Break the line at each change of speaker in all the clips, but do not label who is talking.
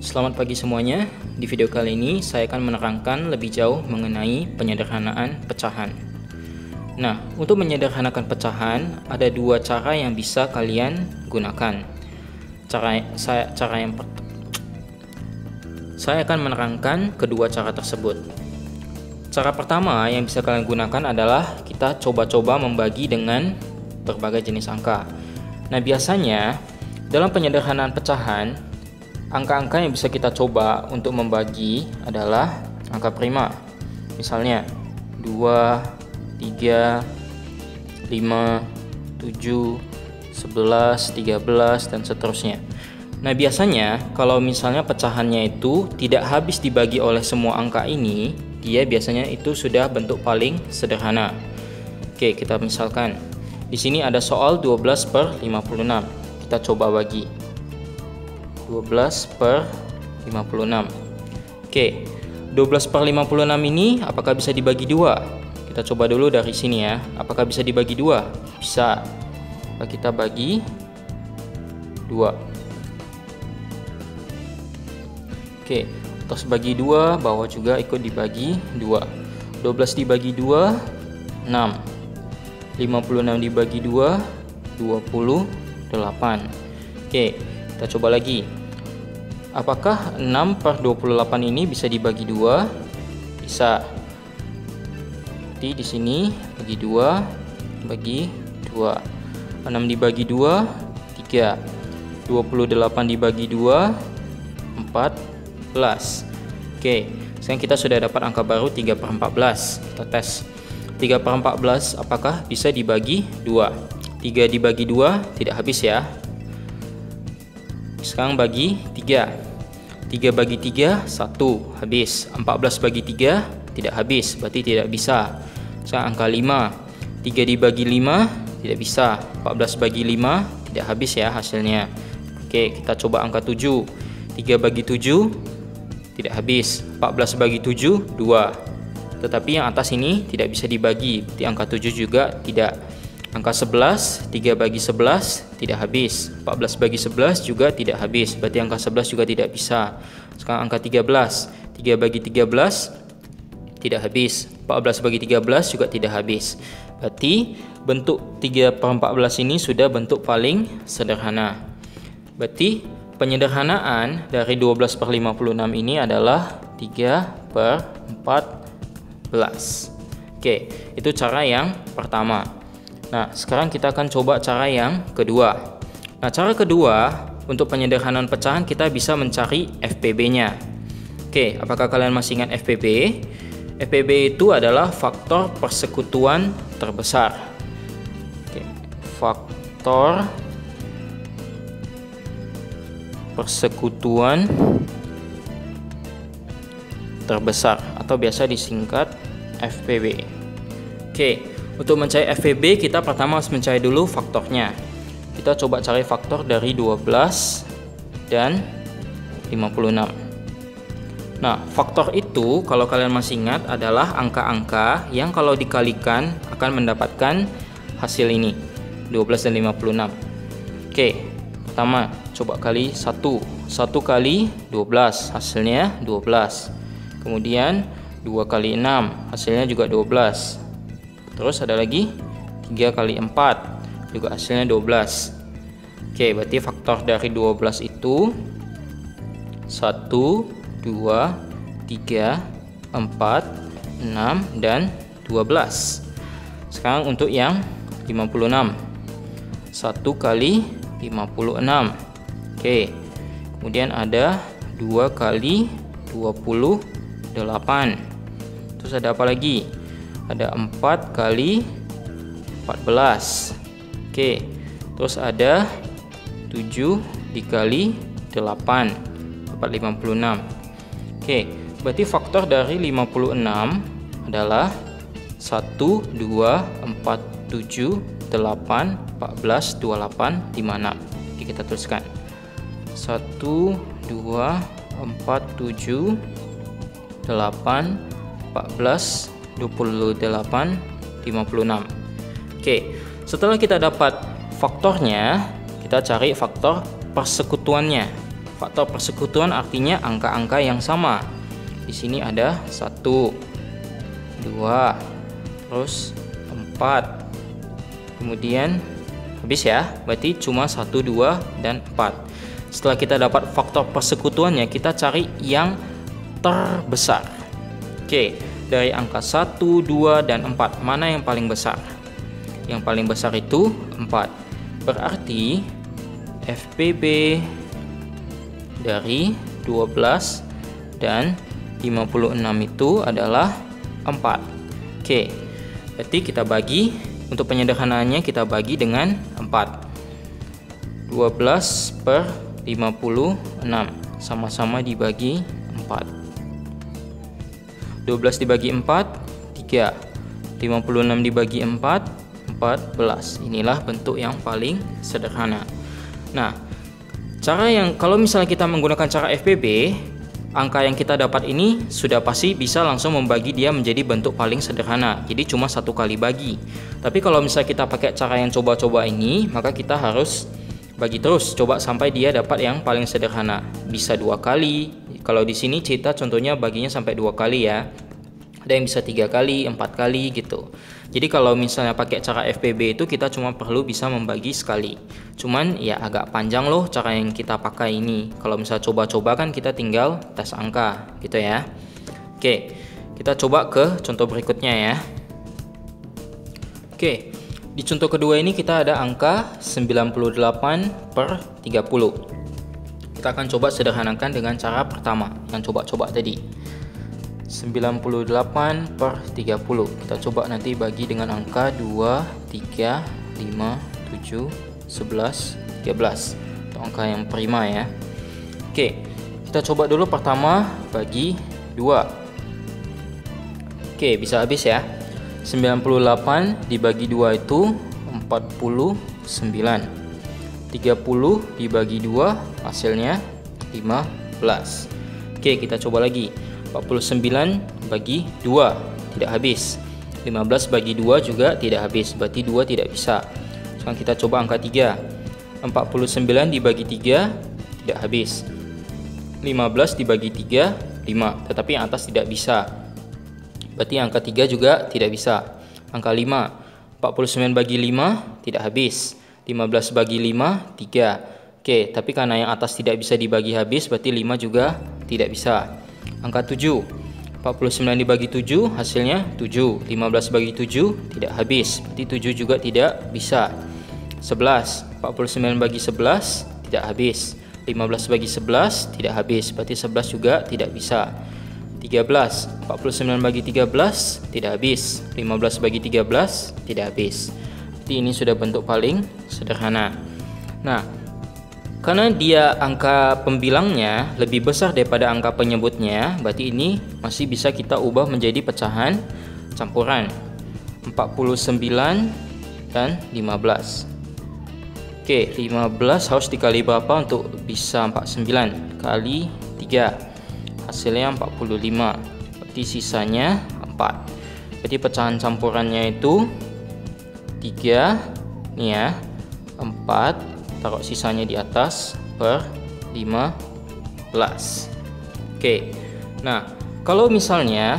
Selamat pagi semuanya. Di video kali ini saya akan menerangkan lebih jauh mengenai penyederhanaan pecahan. Nah, untuk menyederhanakan pecahan ada dua cara yang bisa kalian gunakan. Saya akan menerangkan kedua cara tersebut. Cara pertama yang bisa kalian gunakan adalah kita coba-coba membagi dengan berbagai jenis angka. Nah, biasanya dalam penyederhanaan pecahan, angka-angka yang bisa kita coba untuk membagi adalah angka prima. Misalnya 2, 3, 5, 7, 11, 13, dan seterusnya. Nah, biasanya kalau misalnya pecahannya itu tidak habis dibagi oleh semua angka ini, dia biasanya itu sudah bentuk paling sederhana. Oke, kita misalkan di sini ada soal 12/56. Kita coba bagi 12/56. Oke, 12/56 ini apakah bisa dibagi dua? Kita coba dulu dari sini ya. Apakah bisa dibagi dua? Bisa. Kita bagi 2. Oke, terus bagi 2, bawah juga ikut dibagi 2. 12 dibagi 2, 6. 56 dibagi 2, 28. Oke, kita coba lagi. Apakah 6/28 ini bisa dibagi 2? Bisa. Jadi di sini bagi 2, bagi 2. 6 dibagi 2, 3. 28 dibagi 2, 14. Oke, sekarang kita sudah dapat angka baru 3/14. Kita tes. 3/14 apakah bisa dibagi 2? 3 dibagi 2 tidak habis ya. Sekarang bagi 3. 3 bagi 3, 1, habis. 14 bagi 3, tidak habis, berarti tidak bisa. Sekarang angka 5. 3 dibagi 5, tidak bisa. 14 bagi 5, tidak habis ya hasilnya. Oke, kita coba angka 7. 3 bagi 7, tidak habis. 14 bagi 7, 2. Tetapi yang atas ini tidak bisa dibagi, berarti angka 7 juga tidak. Angka 11, 3 bagi 11, tidak habis. 14 bagi 11 juga tidak habis, berarti angka 11 juga tidak bisa. Sekarang angka 13, 3 bagi 13, tidak habis. 14 bagi 13 juga tidak habis. Berarti bentuk 3/14 ini sudah bentuk paling sederhana. Berarti penyederhanaan dari 12/56 ini adalah 3/14. Oke, itu cara yang pertama. Nah, sekarang kita akan coba cara yang kedua. Nah, cara kedua untuk penyederhanaan pecahan kita bisa mencari FPB-nya. Oke, apakah kalian masih ingat FPB? FPB itu adalah faktor persekutuan terbesar. Oke, faktor persekutuan terbesar atau biasa disingkat FPB. Oke, untuk mencari FPB kita pertama harus mencari dulu faktornya. Kita coba cari faktor dari 12 dan 56. Nah, faktor itu kalau kalian masih ingat adalah angka-angka yang kalau dikalikan akan mendapatkan hasil ini, 12 dan 56. Oke, pertama coba kali 1. 1 kali 12 hasilnya 12. Kemudian 2 kali 6 hasilnya juga 12. Terus ada lagi 3 kali 4 juga hasilnya 12. Oke, berarti faktor dari 12 itu 1, 2, 3, 4, 6, dan 12. Sekarang untuk yang 56, 1 kali 56. Oke, kemudian ada 2 kali 28. Terus ada apa lagi? Ada 4 kali 14. Oke, terus ada 7 dikali 8 dapat 56. Oke, berarti faktor dari 56 adalah 1, 2, 4, 7, 8, 14, 28, 56. Oke, kita tuliskan 1, 2, 4, 7, 8, 14, 28, 56. Oke, setelah kita dapat faktornya, kita cari faktor persekutuannya. Faktor persekutuan artinya angka-angka yang sama. Di sini ada 1, 2, terus 4. Kemudian habis ya. Berarti cuma 1, 2, dan 4. Setelah kita dapat faktor persekutuannya, kita cari yang terbesar. Oke, dari angka 1, 2, dan 4, mana yang paling besar? Yang paling besar itu 4. Berarti FPB dari 12 dan 56 itu adalah 4. Oke, berarti kita bagi, untuk penyederhanaannya kita bagi dengan 4. 12 per 56 sama-sama dibagi 4. 12 dibagi 4, 3. 56 dibagi 4, 14. Inilah bentuk yang paling sederhana. Nah, cara yang kalau misalnya kita menggunakan cara FPB, angka yang kita dapat ini sudah pasti bisa langsung membagi dia menjadi bentuk paling sederhana. Jadi cuma 1 kali bagi. Tapi kalau misalnya kita pakai cara yang coba-coba ini, maka kita harus bagi terus, coba sampai dia dapat yang paling sederhana. Bisa 2 kali. Kalau di sini cerita contohnya baginya sampai 2 kali ya. Ada yang bisa 3 kali, 4 kali gitu. Jadi kalau misalnya pakai cara FPB itu kita cuma perlu bisa membagi sekali. Cuman ya agak panjang loh cara yang kita pakai ini. Kalau misalnya coba-coba kan kita tinggal tes angka gitu ya. Oke, kita coba ke contoh berikutnya ya. Oke, di contoh kedua ini kita ada angka 98 per 30. Kita akan coba sederhanakan dengan cara pertama yang coba-coba tadi. 98 per 30. Kita coba nanti bagi dengan angka 2, 3, 5, 7, 11, 13. Itu angka yang prima ya. Oke, kita coba dulu pertama bagi 2. Oke, bisa habis ya. 98 dibagi 2 itu 49. 30 dibagi 2 hasilnya 15. Oke, kita coba lagi. 49 bagi 2 tidak habis. 15 bagi 2 juga tidak habis. Berarti 2 tidak bisa. Sekarang kita coba angka 3. 49 dibagi 3 tidak habis. 15 dibagi 3 5. Tetapi yang atas tidak bisa. Berarti angka 3 juga tidak bisa. Angka 5. 49 bagi 5 tidak habis. 15 bagi 5 3. Oke, tapi karena yang atas tidak bisa dibagi habis, berarti 5 juga tidak bisa. Angka 7. 49 dibagi 7 hasilnya 7. 15 bagi 7 tidak habis. Berarti 7 juga tidak bisa. 11. 49 bagi 11 tidak habis. 15 bagi 11 tidak habis. Berarti 11 juga tidak bisa. 13. 49 bagi 13 tidak habis. 15 bagi 13 tidak habis. Berarti ini sudah bentuk paling sederhana. Nah, karena dia angka pembilangnya lebih besar daripada angka penyebutnya, berarti ini masih bisa kita ubah menjadi pecahan campuran. 49 dan 15. Oke, 15 harus dikali berapa untuk bisa 49? Kali 3. Hasilnya 45. Berarti sisanya 4. Berarti pecahan campurannya itu 3 nih ya. 4, taruh sisanya di atas, per 15. Oke. Nah, kalau misalnya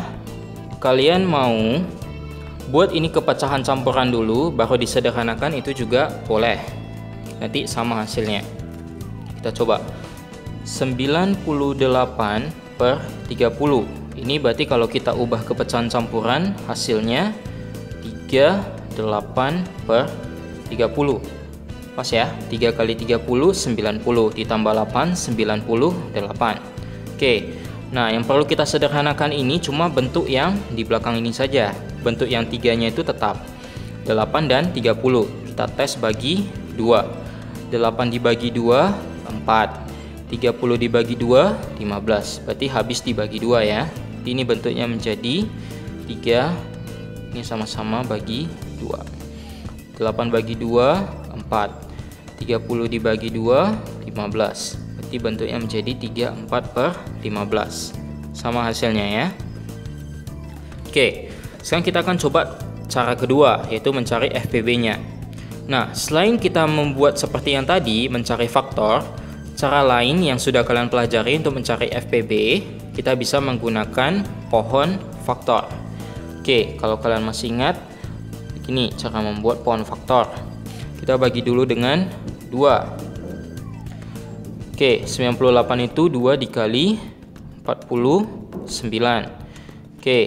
kalian mau buat ini ke pecahan campuran dulu baru disederhanakan, itu juga boleh. Nanti sama hasilnya. Kita coba. 98 per 30. Ini berarti kalau kita ubah ke pecahan campuran hasilnya 38 per 30. Pas ya, 3 kali 30 90 ditambah 8 98. Oke. Nah, yang perlu kita sederhanakan ini cuma bentuk yang di belakang ini saja. Bentuk yang 3-nya itu tetap 8 dan 30. Kita tes bagi 2. 8 dibagi 2 4. 30 dibagi 2 15. Berarti habis dibagi 2 ya. Ini bentuknya menjadi 3. Ini sama-sama bagi 2. 8 bagi 2 4. 30 dibagi 2 15. Berarti bentuknya menjadi 34 per 15. Sama hasilnya ya. Oke, sekarang kita akan coba cara kedua, yaitu mencari FPB nya. Nah, selain kita membuat seperti yang tadi, mencari faktor, Cara lain yang sudah kalian pelajari untuk mencari FPB, kita bisa menggunakan pohon faktor. Oke, kalau kalian masih ingat, begini cara membuat pohon faktor. Kita bagi dulu dengan 2. Oke, 98 itu 2 dikali 49. Oke,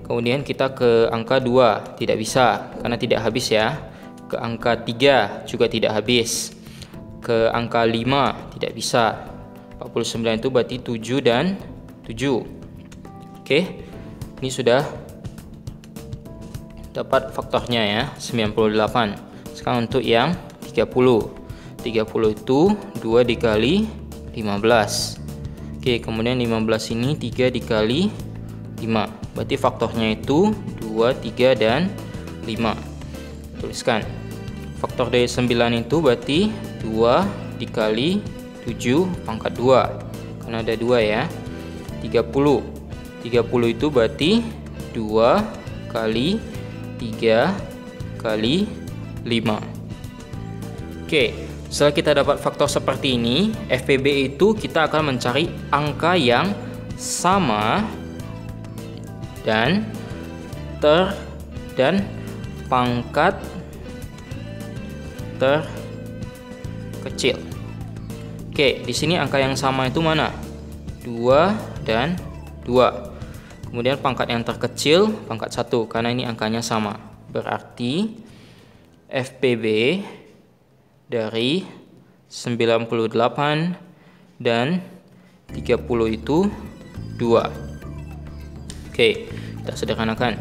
kemudian kita ke angka 2, tidak bisa karena tidak habis ya. Ke angka 3 juga tidak habis. Ke angka 5 tidak bisa. 49 itu berarti 7 dan 7. Oke, ini sudah dapat faktornya ya, 98. Sekarang untuk yang 30. 30 itu 2 dikali 15. Oke, kemudian 15 ini 3 dikali 5. Berarti faktornya itu 2, 3 dan 5. Tuliskan. Faktor dari 9 itu berarti 2 dikali 7 pangkat 2. Karena ada 2 ya. 30. 30 itu berarti 2 kali 3 kali 5. Oke, setelah kita dapat faktor seperti ini, FPB itu kita akan mencari angka yang sama dan pangkat terkecil. Oke, di sini angka yang sama itu mana? 2 dan 2. Kemudian pangkat yang terkecil pangkat 1 karena ini angkanya sama. Berarti FPB dari 98 dan 30 itu 2. Oke, kita sederhanakan.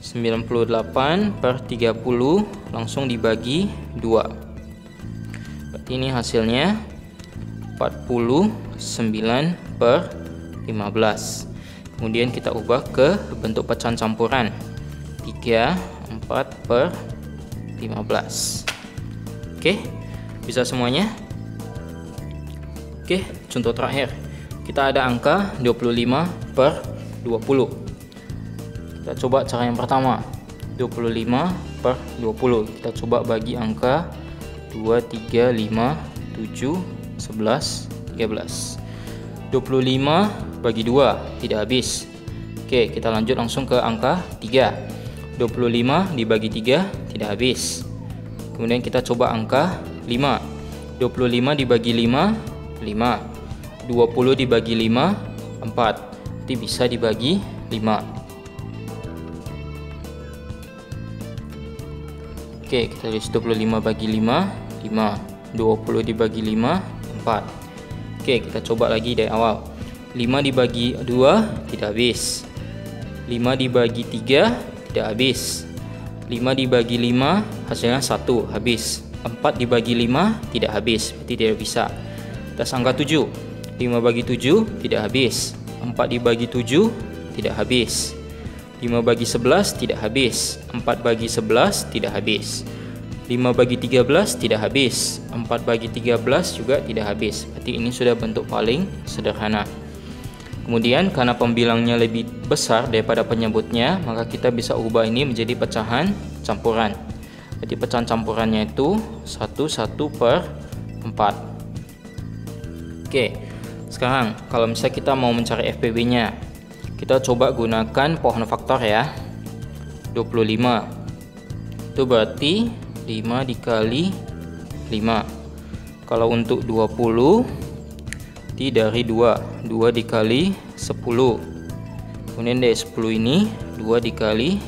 98 per 30 langsung dibagi 2. Berarti ini hasilnya 49 per 15. Kemudian kita ubah ke bentuk pecahan campuran. 3, 4 per 15. Oke, bisa semuanya? Oke, contoh terakhir. Kita ada angka 25 per 20. Kita coba cara yang pertama. 25 per 20. Kita coba bagi angka 2, 3, 5, 7, 11, 13. 25 bagi 2 tidak habis. Oke, kita lanjut langsung ke angka 3. 25 dibagi 3 tidak habis. Kemudian kita coba angka 5. 25 dibagi 5, 5. 20 dibagi 5, 4. Nanti bisa dibagi 5. Oke, kita tulis 25 bagi 5, 5. 20 dibagi 5, 4. Oke, kita coba lagi dari awal. 5 dibagi 2 tidak habis. 5 dibagi 3 tidak habis. 5 dibagi 5 hasilnya 1 habis. 4 dibagi 5 tidak habis, berarti tidak bisa. Atas angka 7. 5 bagi 7 tidak habis. 4 dibagi 7 tidak habis. 5 bagi 11 tidak habis. 4 bagi 11 tidak habis. 5 bagi 13 tidak habis. 4 bagi 13 juga tidak habis. Berarti ini sudah bentuk paling sederhana. Kemudian karena pembilangnya lebih besar daripada penyebutnya, maka kita bisa ubah ini menjadi pecahan campuran. Jadi pecahan campurannya itu 1 per 4. Oke, sekarang kalau misalnya kita mau mencari FPB-nya, kita coba gunakan pohon faktor ya. 25. Itu berarti 5 dikali 5. Kalau untuk 20 dari 2 dikali 10. Kemudian dari 10 ini 2 dikali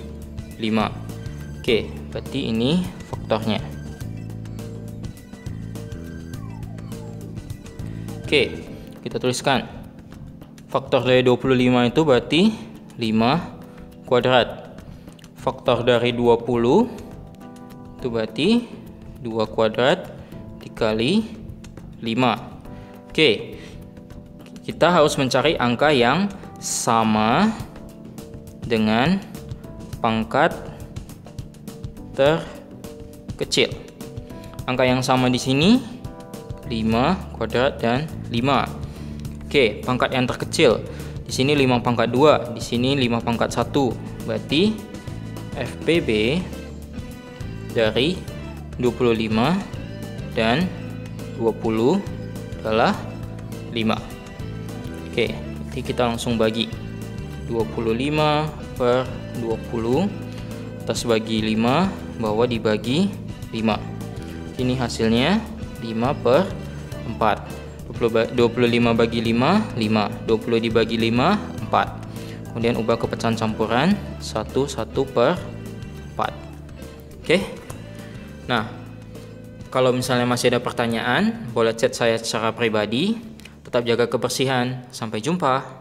5. Oke, berarti ini faktornya. Oke, kita tuliskan. Faktor dari 25 itu berarti 5 kuadrat. Faktor dari 20 itu berarti 2 kuadrat dikali 5. Oke, kita harus mencari angka yang sama dengan pangkat terkecil. Angka yang sama di sini 5 kuadrat dan 5. Oke, pangkat yang terkecil. Di sini 5 pangkat 2, di sini 5 pangkat 1. Berarti FPB dari 25 dan 20 adalah 5. Oke, nanti kita langsung bagi 25 per 20 atas bagi 5, bawah dibagi 5. Ini hasilnya 5 per 4. 25 bagi 5, 5. 20 dibagi 5, 4. Kemudian ubah ke pecahan campuran 1 per 4. Oke. Nah, kalau misalnya masih ada pertanyaan, boleh chat saya secara pribadi. Tetap jaga kebersihan. Sampai jumpa.